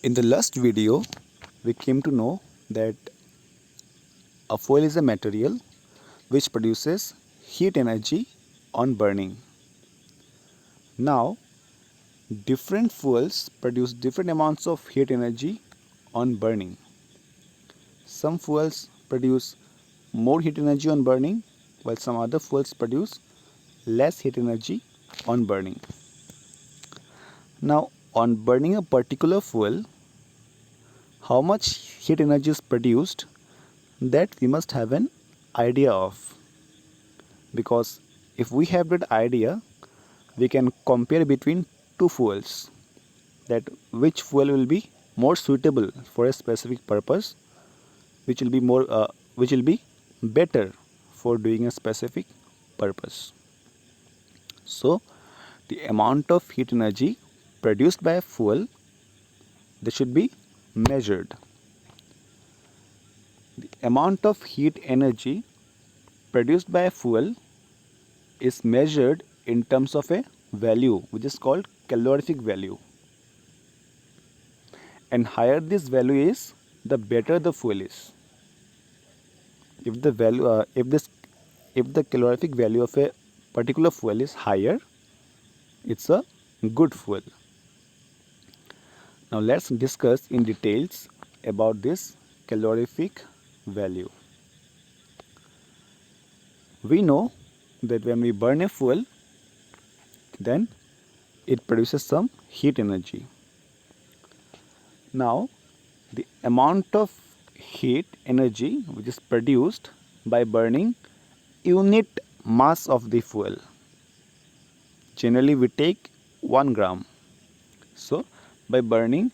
In the last video, we came to know that a fuel is a material which produces heat energy on burning. Now, different fuels produce different amounts of heat energy on burning. Some fuels produce more heat energy on burning, while some other fuels produce less heat energy on burning. Now, on burning a particular fuel, how much heat energy is produced, that we must have an idea of, because if we have that idea, we can compare between two fuels, that which fuel will be more suitable for a specific purpose, which will be better for doing a specific purpose. So the amount of heat energy produced by a fuel, that should be measured. The amount of heat energy produced by a fuel is measured in terms of a value which is called calorific value, and higher this value is, the better the fuel is. If the value if the calorific value of a particular fuel is higher, it's a good fuel. Now let's discuss in details about this calorific value. We know that when we burn a fuel, then it produces some heat energy. Now the amount of heat energy which is produced by burning unit mass of the fuel, generally we take 1 gram. So by burning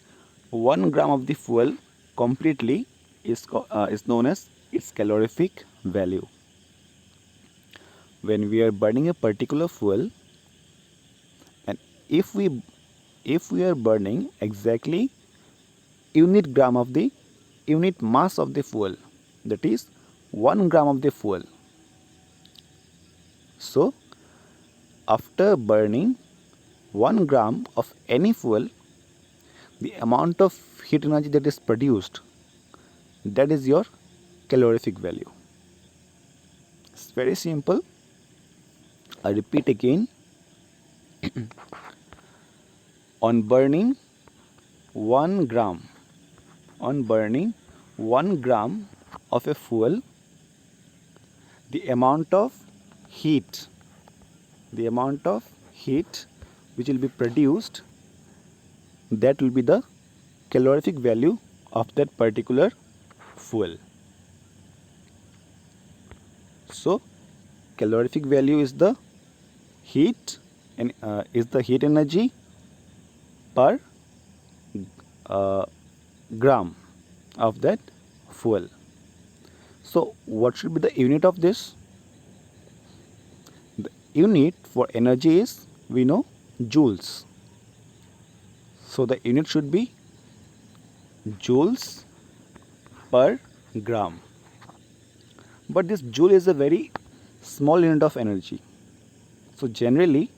1 gram of the fuel completely is known as its calorific value. When we are burning a particular fuel, and if we are burning exactly unit gram of the unit mass of the fuel, that is 1 gram of the fuel. So after burning 1 gram of any fuel, the amount of heat energy that is produced, that is your calorific value. It's very simple. I repeat again. On burning 1 gram of a fuel, the amount of heat which will be produced, that will be the calorific value of that particular fuel. So calorific value is the heat and is the heat energy per gram of that fuel. So what should be the unit of this? The unit for energy is, we know, joules. So the unit should be joules per gram. But this joule is a very small unit of energy. So generally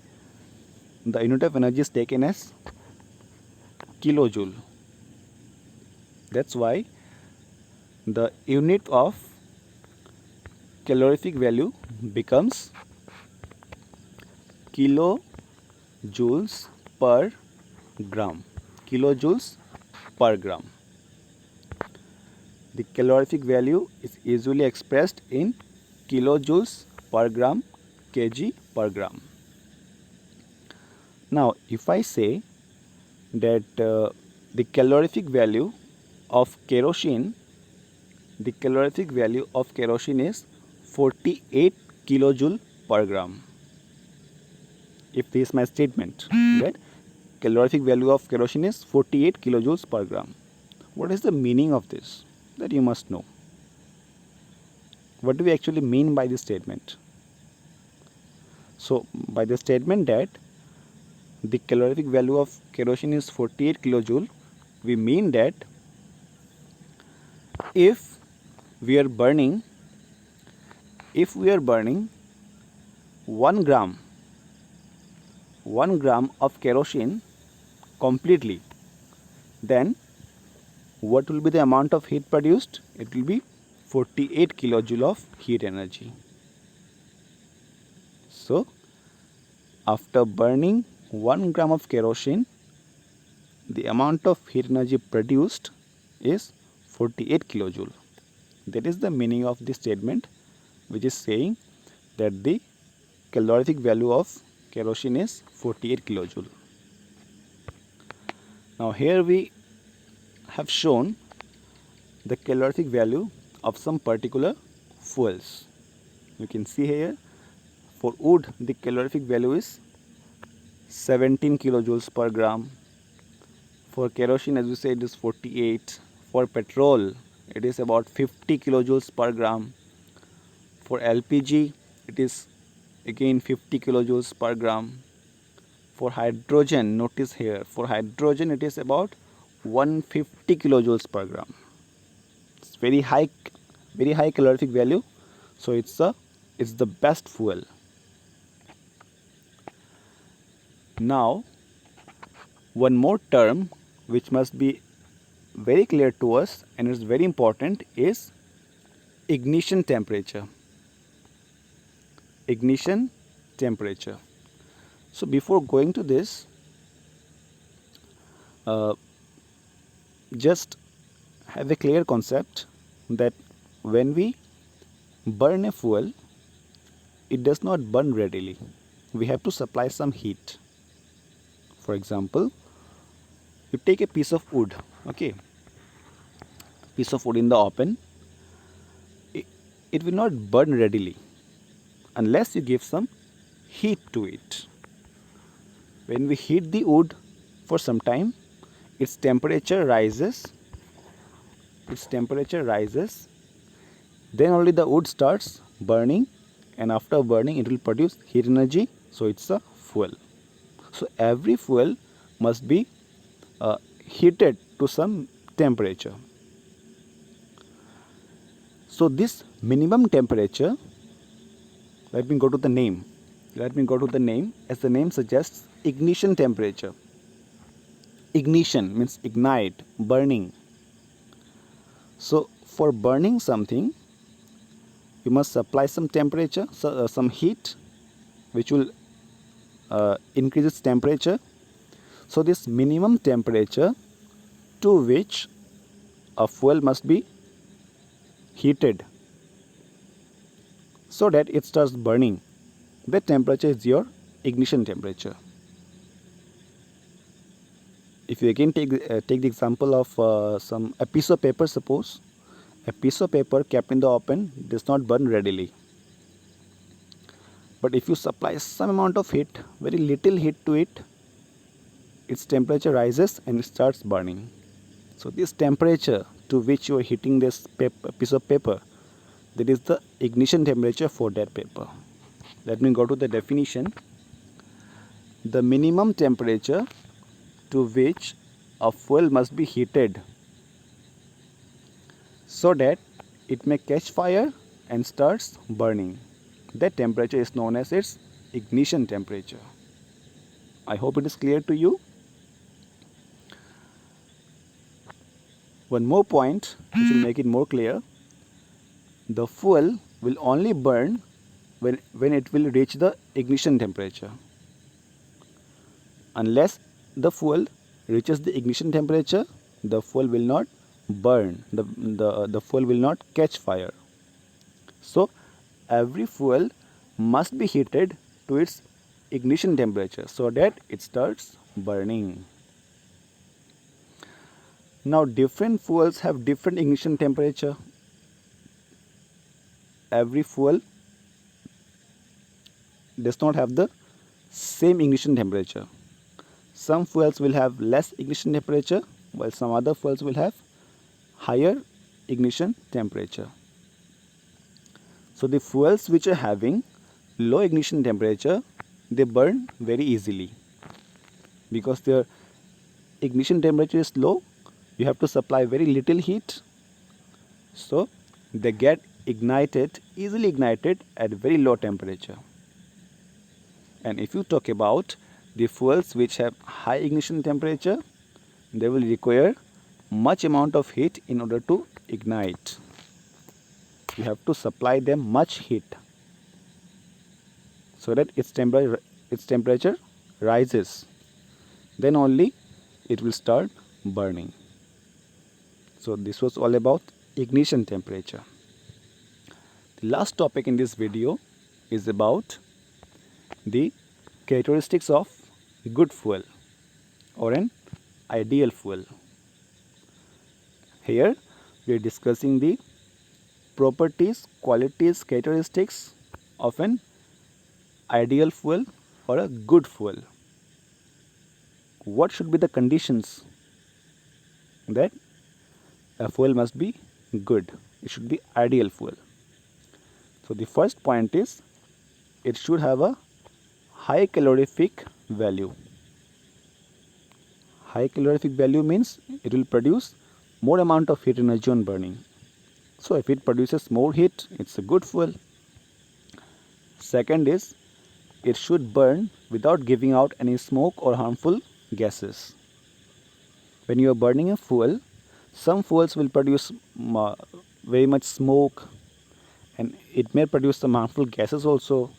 the unit of energy is taken as kilojoule. That's why the unit of calorific value becomes kilojoules per gram. Kilojoules per gram. The calorific value is usually expressed in kilojoules per gram, kg per gram. Now if I say that the calorific value of kerosene is 48 kilojoule per gram. If this is my statement, that calorific value of kerosene is 48 kilojoules per gram, what is the meaning of this? That you must know. What do we actually mean by this statement? So by the statement that the calorific value of kerosene is 48 kilojoule, we mean that if we are burning 1 gram of kerosene completely, then what will be the amount of heat produced? It will be 48 kilojoule of heat energy. So after burning 1 gram of kerosene, the amount of heat energy produced is 48 kilojoule. That is the meaning of this statement, which is saying that the calorific value of kerosene is 48 kilojoule. Now here we have shown the calorific value of some particular fuels. You can see here, for wood the calorific value is 17 kilojoules per gram. For kerosene, as we said, it is 48. For petrol, it is about 50 kilojoules per gram. For LPG, it is again 50 kilojoules per gram. For hydrogen, notice here, for hydrogen it is about 150 kilojoules per gram. It's very high calorific value, so it's the best fuel. Now one more term which must be very clear to us and is very important is ignition temperature. Ignition temperature. So before going to this, just have a clear concept that when we burn a fuel, it does not burn readily. We have to supply some heat. For example, you take a piece of wood, okay, piece of wood in the open, it will not burn readily unless you give some heat to it. When we heat the wood for some time, its temperature rises, then only the wood starts burning, and after burning it will produce heat energy, so it's a fuel. So every fuel must be heated to some temperature. So this minimum temperature, let me go to the name, as the name suggests, ignition temperature. Ignition means ignite, burning. So for burning something, you must supply some temperature, some heat, which will increase its temperature. So this minimum temperature to which a fuel must be heated so that it starts burning, that temperature is your ignition temperature. If you again take the example of a piece of paper, suppose a piece of paper kept in the open does not burn readily. But if you supply some amount of heat, very little heat to it, its temperature rises and it starts burning. So this temperature to which you are heating this piece of paper, that is the ignition temperature for that paper. Let me go to the definition. The minimum temperature to which a fuel must be heated so that it may catch fire and starts burning, that temperature is known as its ignition temperature. I hope it is clear to you. One more point which will make it more clear. The fuel will only burn when it will reach the ignition temperature. Unless the fuel reaches the ignition temperature, the fuel will not burn, the fuel will not catch fire. So every fuel must be heated to its ignition temperature so that it starts burning. Now different fuels have different ignition temperature. Every fuel does not have the same ignition temperature. Some fuels will have less ignition temperature, while some other fuels will have higher ignition temperature. So the fuels which are having low ignition temperature, they burn very easily because their ignition temperature is low. You have to supply very little heat, so they get easily ignited at very low temperature. And if you talk about the fuels which have high ignition temperature, they will require much amount of heat in order to ignite. You have to supply them much heat so that its temperature rises. Then only it will start burning. So this was all about ignition temperature. The last topic in this video is about the characteristics of good fuel or an ideal fuel. Here we are discussing the properties, qualities, characteristics of an ideal fuel or a good fuel. What should be the conditions that a fuel must be good? It should be ideal fuel. So the first point is it should have a high calorific value. High calorific value means it will produce more amount of heat energy on burning. So if it produces more heat, it's a good fuel. Second is it should burn without giving out any smoke or harmful gases. When you are burning a fuel, some fuels will produce very much smoke, and it may produce some harmful gases also.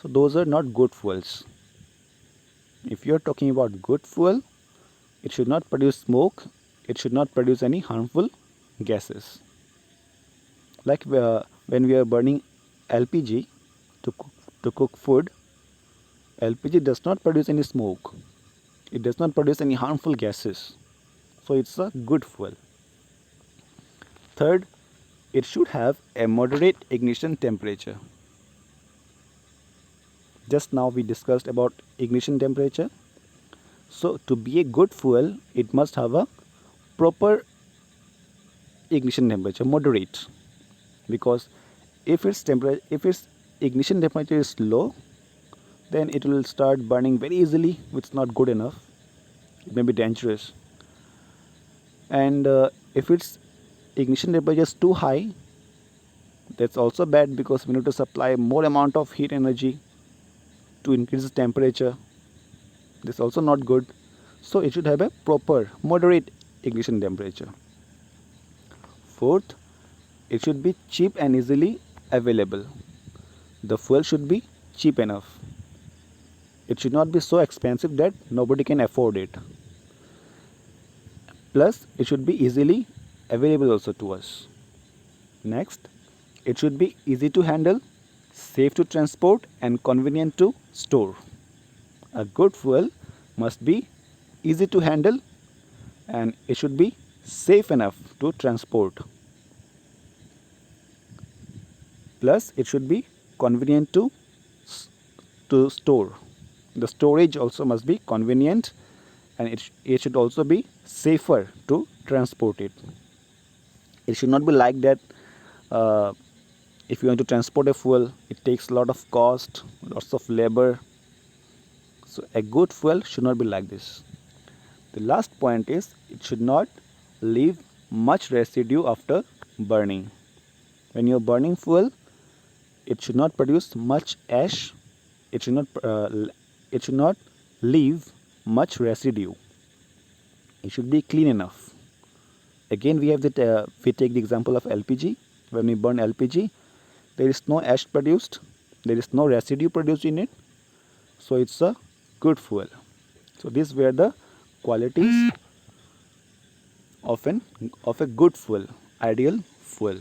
So those are not good fuels. If you are talking about good fuel, it should not produce smoke, it should not produce any harmful gases. Like when we are burning LPG to cook food, LPG does not produce any smoke, it does not produce any harmful gases, so it's a good fuel. Third, it should have a moderate ignition temperature. Just now we discussed about ignition temperature. So to be a good fuel, it must have a proper ignition temperature, moderate, because if its ignition temperature is low, then it will start burning very easily, which is not good enough. It may be dangerous. And if its ignition temperature is too high, that's also bad, because we need to supply more amount of heat energy to increase the temperature. This is also not good. So it should have a proper moderate ignition temperature. Fourth, it should be cheap and easily available. The fuel should be cheap enough. It should not be so expensive that nobody can afford it. Plus, it should be easily available also to us. Next, it should be easy to handle, safe to transport, and convenient to store. A good fuel must be easy to handle, and it should be safe enough to transport. Plus, it should be convenient to store. The storage also must be convenient, and it should also be safer to transport it. It should not be like that. If you want to transport a fuel, it takes a lot of cost, lots of labor. So a good fuel should not be like this. The last point is it should not leave much residue after burning. When you are burning fuel, it should not produce much ash. It should not leave much residue. It should be clean enough. Again, we take the example of LPG. When we burn LPG, there is no ash produced, there is no residue produced in it, so it's a good fuel. So these were the qualities of a good fuel, ideal fuel.